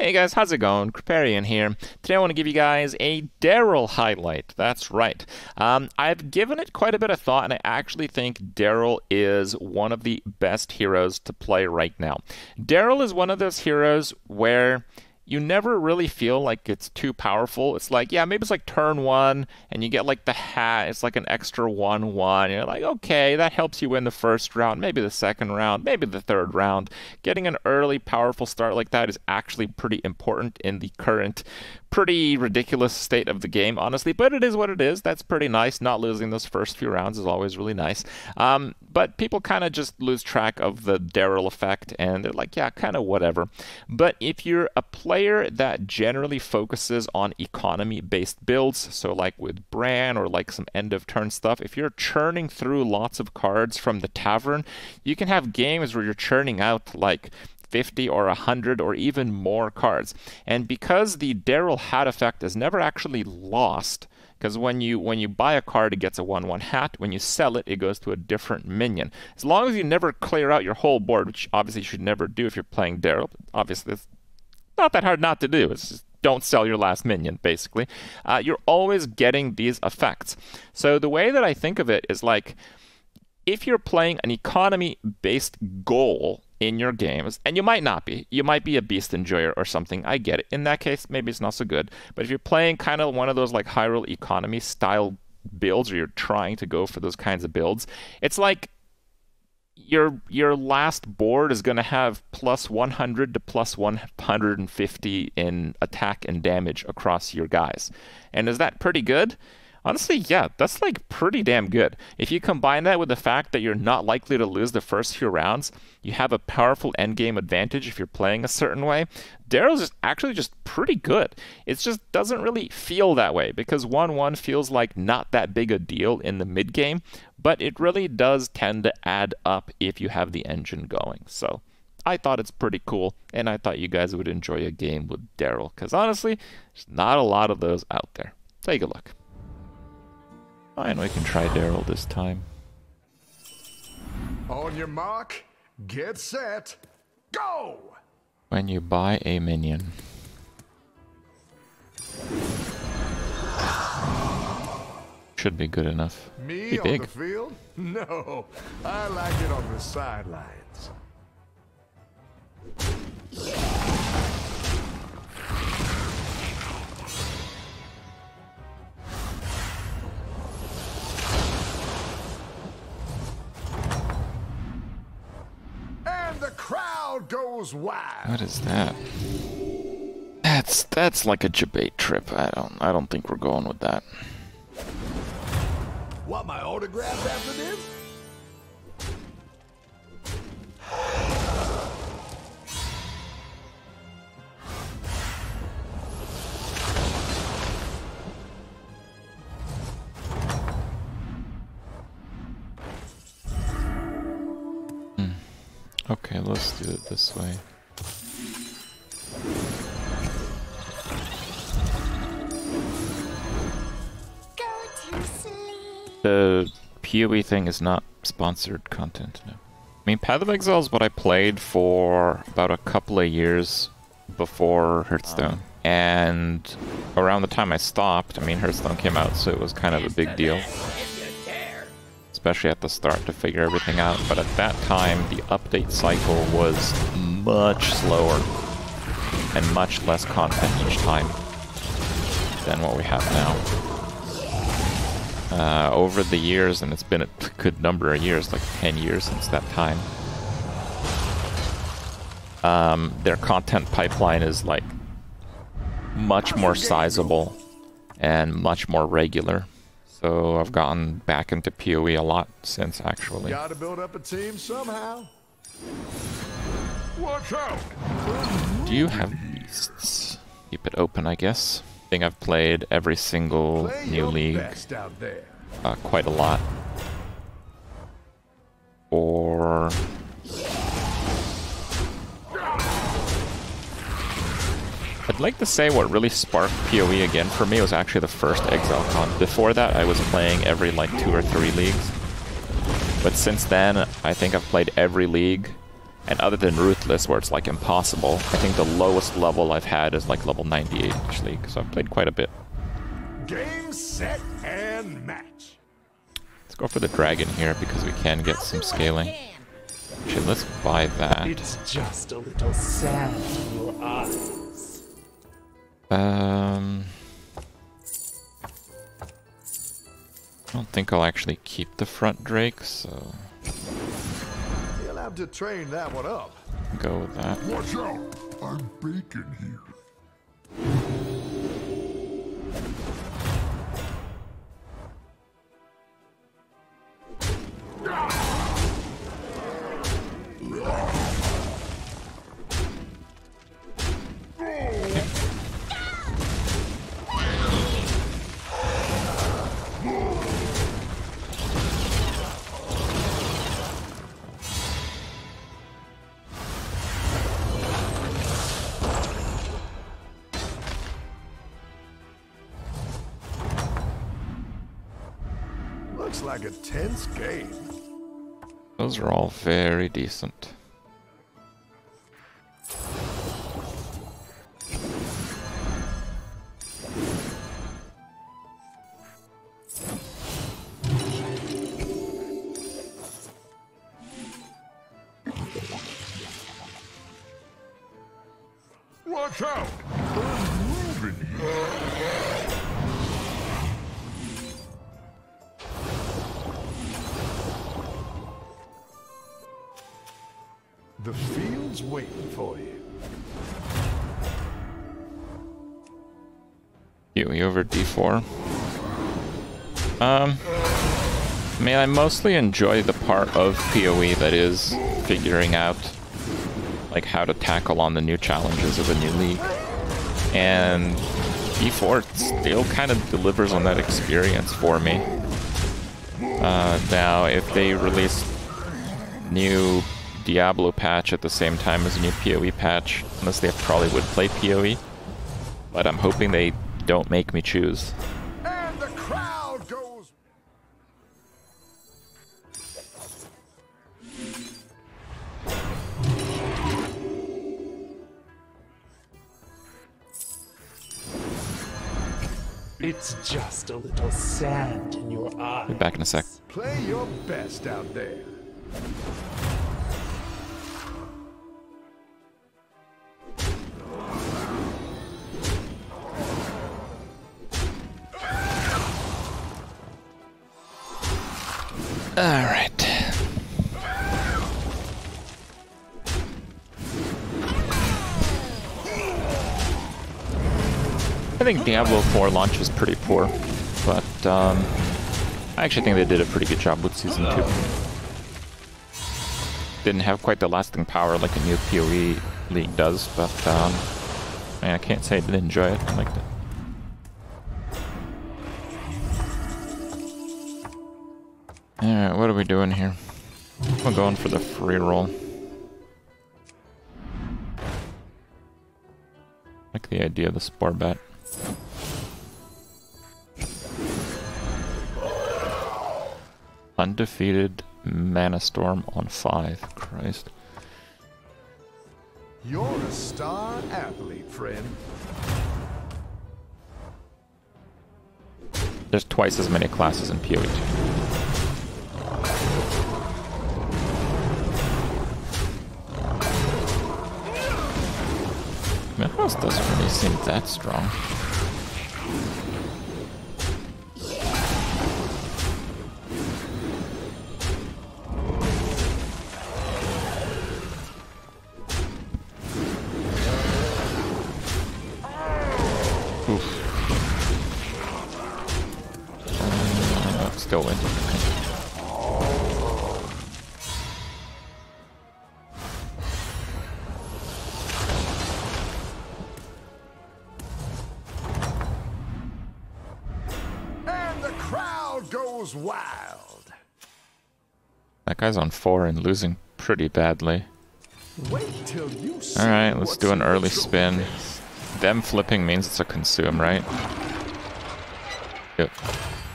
Hey guys, how's it going? Kripparrian here. Today I want to give you guys a Daryl highlight. That's right. I've given it quite a bit of thought, and I actually think Daryl is one of the best heroes to play right now. Daryl is one of those heroes where you never really feel like it's too powerful. It's like, yeah, maybe it's like turn one, and you get like the hat. It's like an extra 1/1. You're like, okay, that helps you win the first round, maybe the second round, maybe the third round. Getting an early powerful start like that is actually pretty important in the current pretty ridiculous state of the game, honestly, but it is what it is. That's pretty nice. Not losing those first few rounds is always really nice. But people kind of just lose track of the Daryl effect, and they're like, yeah, kind of whatever. But if you're a player that generally focuses on economy-based builds, so like with Bran or like some end-of-turn stuff, if you're churning through lots of cards from the tavern, you can have games where you're churning out like 50 or 100 or even more cards. And because the Daryl hat effect is never actually lost, because when you buy a card, it gets a 1/1 hat. When you sell it, it goes to a different minion. As long as you never clear out your whole board, which obviously you should never do if you're playing Daryl. Obviously, it's not that hard not to do. It's just don't sell your last minion, basically. You're always getting these effects. So the way that I think of it is like, if you're playing an economy-based goal in your games, and you might not be. You might be a beast enjoyer or something. I get it. In that case, maybe it's not so good. But if you're playing kind of one of those like Hyrule economy style builds, or you're trying to go for those kinds of builds, it's like your last board is going to have plus 100 to plus 150 in attack and damage across your guys. And is that pretty good? Honestly, yeah, that's like pretty damn good. If you combine that with the fact that you're not likely to lose the first few rounds, you have a powerful endgame advantage if you're playing a certain way, Daryl's actually just pretty good. It just doesn't really feel that way, because 1/1 feels like not that big a deal in the mid game, but it really does tend to add up if you have the engine going. So I thought it's pretty cool, and I thought you guys would enjoy a game with Daryl, because honestly, there's not a lot of those out there. Take a look. And we can try Daryl this time. On your mark, get set, go! When you buy a minion. Should be good enough. Me be on big. the field? No, I like it on the sidelines. The crowd goes wild. What is that? That's like a debate trip. I don't think we're going with that. Want my autograph after this? Okay, let's do it this way. Go to sleep. The PoE thing is not sponsored content, no. I mean, Path of Exile is what I played for about a couple of years before Hearthstone. And around the time I stopped, I mean, Hearthstone came out, so it was kind of a big deal. Especially at the start to figure everything out, but at that time the update cycle was much slower and much less content each time than what we have now. Over the years, and it's been a good number of years, like 10 years since that time, their content pipeline is like much more sizable and much more regular. So I've gotten back into PoE a lot since, actually. Gotta build up a team somehow. Watch out! Do you have beasts? Keep it open, I guess. I think I've played every single Play new your league. best out there. Quite a lot. Or I'd like to say what really sparked PoE again for me was actually the first ExileCon. Before that, I was playing every like 2 or 3 leagues. But since then, I think I've played every league And other than Ruthless, where it's like impossible, I think the lowest level I've had is like level 98 in each league, so I've played quite a bit. Game, set, and match. Let's go for the dragon here because we can get some scaling. Actually, let's buy that. It's just a little sand in your eyes. I don't think I'll actually keep the front Drake, so You'll have to train that one up. go with that. Watch out! I'm baking here. Looks like a tense game. Those are all very decent. Watch out! I'm moving here. The field's waiting for you. PoE over D4. I mean, I mostly enjoy the part of PoE that is figuring out like how to tackle on the new challenges of a new league. And D4 still kind of delivers on that experience for me. Now, if they release new Diablo patch at the same time as a new PoE patch, honestly, I probably would play PoE. But I'm hoping they don't make me choose. And the crowd goes. It's just a little sand in your eyes. Be back in a sec. Play your best out there. Alright. I think Diablo 4 launch was pretty poor, but I actually think they did a pretty good job with Season 2. Didn't have quite the lasting power like a new PoE league does, but I can't say I didn't enjoy it. I liked it. Alright, what are we doing here? We're going for the free roll. Like the idea of the spore bet. Undefeated Mana Storm on 5. Christ. You're a star athlete, friend. There's twice as many classes in PoE 2. Man, house doesn't really seem that strong. Oof. Still win. And the crowd goes wild. That guy's on 4 and losing pretty badly. Wait till you see. Alright, let's do an what's in early the spin. showcase. Them flipping means it's a consume, right? Yep.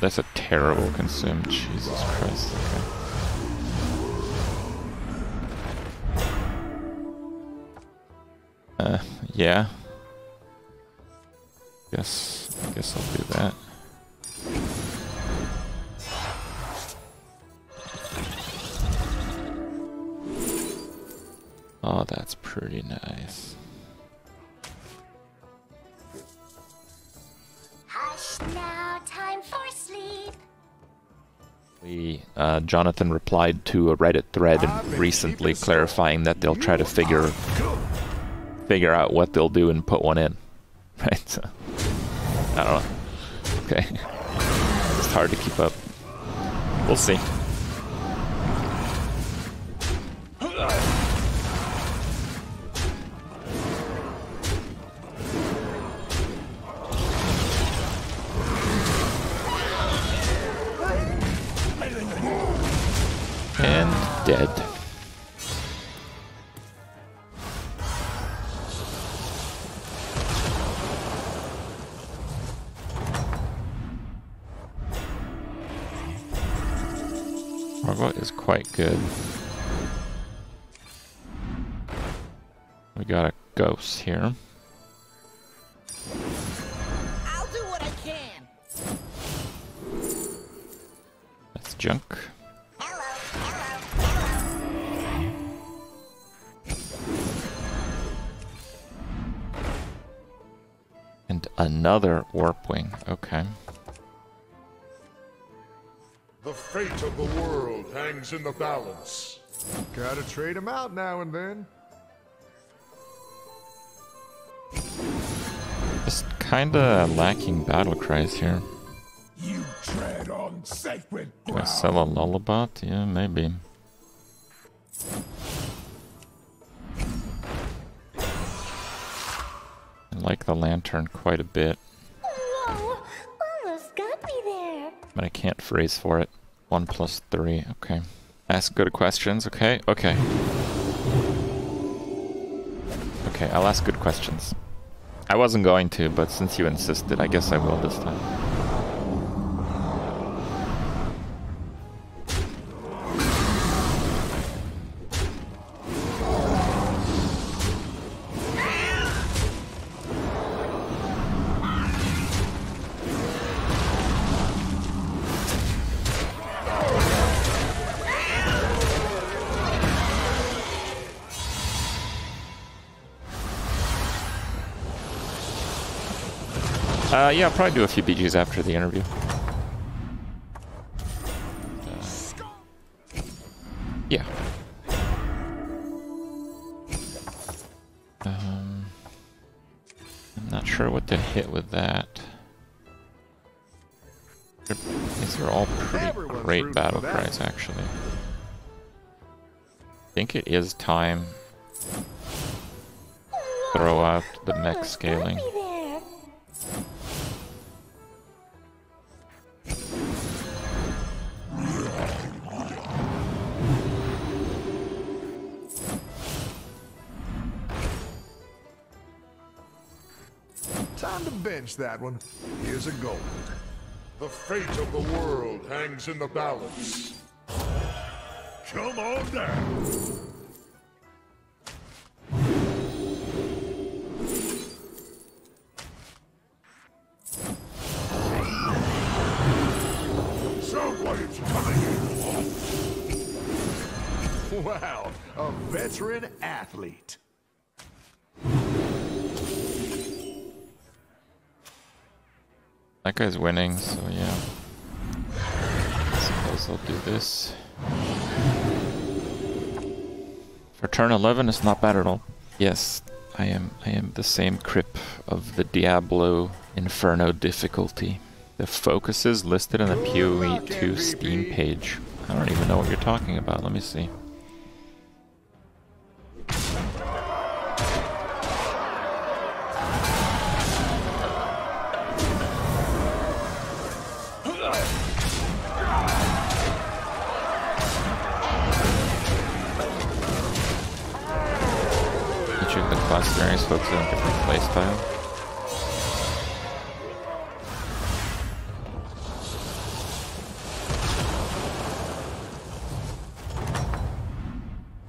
That's a terrible consume. Jesus Christ. Okay. Yeah. Guess I'll do that. Oh, that's pretty nice. Hush now, time for sleep. Jonathan replied to a Reddit thread recently clarifying that they'll try to figure out what they'll do and put one in. Right? So, I don't know. Okay. It's hard to keep up. We'll see. And dead. Margot is quite good. We got a ghost here. I'll do what I can. That's junk. And another warp wing. Okay. The fate of the world hangs in the balance. Gotta trade them out now and then. Just kinda lacking battle cries here. You tread on sacred Do I sell a lullabot? Yeah, maybe. I like the lantern quite a bit, Whoa, almost got me there. but I can't freeze for it. 1 + 3, okay. Ask good questions, okay? Okay. Okay, I'll ask good questions. I wasn't going to, but since you insisted, I guess I will this time. Yeah, I'll probably do a few BGs after the interview. Yeah. I'm not sure what to hit with that. These are all pretty great battle cries, actually. I think it is time to throw out the mech scaling. Time to bench that one. Here's a gold. The fate of the world hangs in the balance. Come on down. Someone's coming in. Wow, a veteran athlete. That guy's winning, so yeah. I suppose I'll do this. For turn 11, it's not bad at all. Yes, I am the same Kripp of the Diablo Inferno difficulty. The focus is listed on the PoE 2 Steam page. I don't even know what you're talking about. Let me see. Each of the class variants focuses on a different playstyle.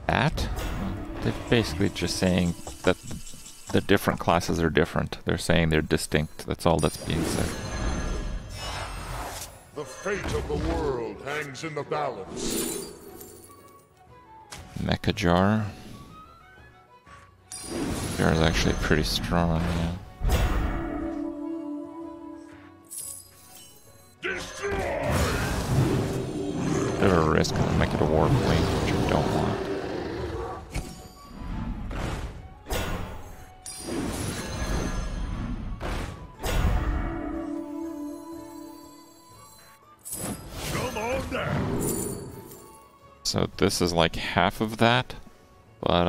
That? They're basically just saying that the different classes are different. They're saying they're distinct. That's all that's being said. The fate of the world hangs in the balance. Mecha Jar. Jar is actually pretty strong, yeah. Destroy! Bit of a risk to make it a war plate, which I don't want. Come on down. So this is like half of that, but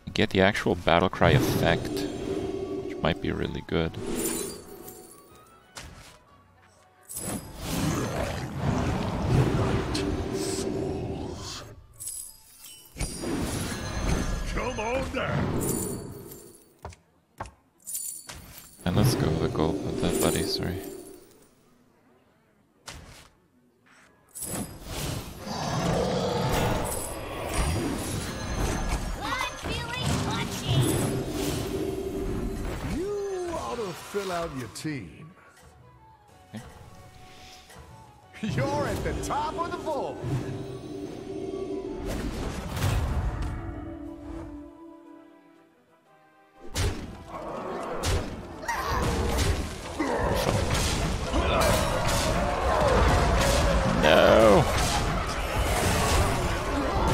you get the actual battle cry effect, which might be really good. Come on down. And let's go with the gold with that, buddy. Sorry. Fill out your team. You're at the top of the board. No.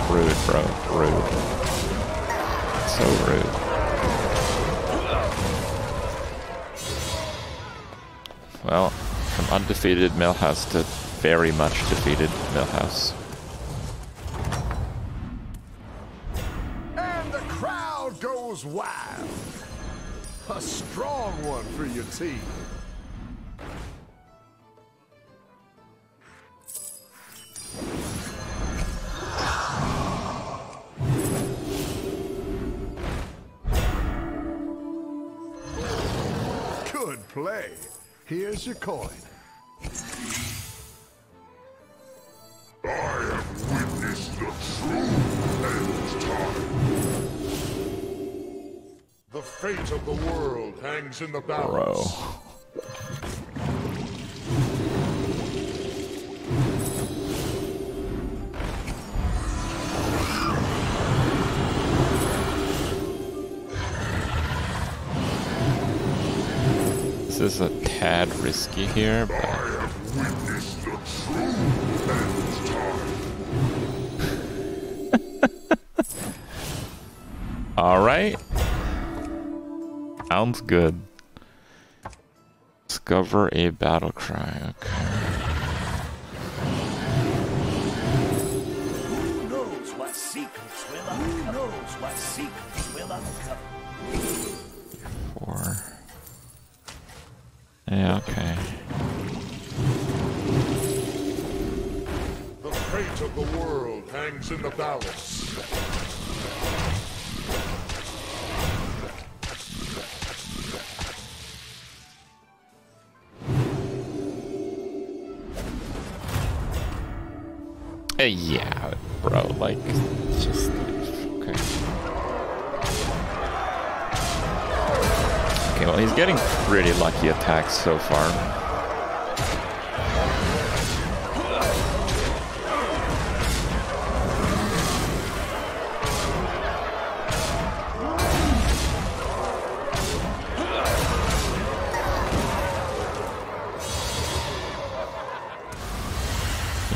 Rude, bro. Rude. So rude. Well, from undefeated Millhouse to very much defeated Millhouse. And the crowd goes wild. A strong one for your team. Good play. Here's your coin. I have witnessed the true end time. The fate of the world hangs in the balance. Bro. This is a tad risky here, but... Alright. Sounds good. Discover a battle cry, okay. Who knows what secrets will uncover? Who knows what secrets will uncover? 4. Yeah, okay. The fate of the world hangs in the balance. Yeah, bro, like, just, okay. Okay, well, he's getting pretty lucky attacks so far.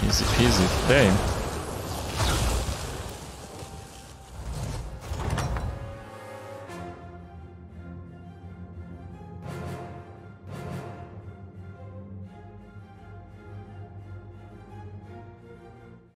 Easy peasy today.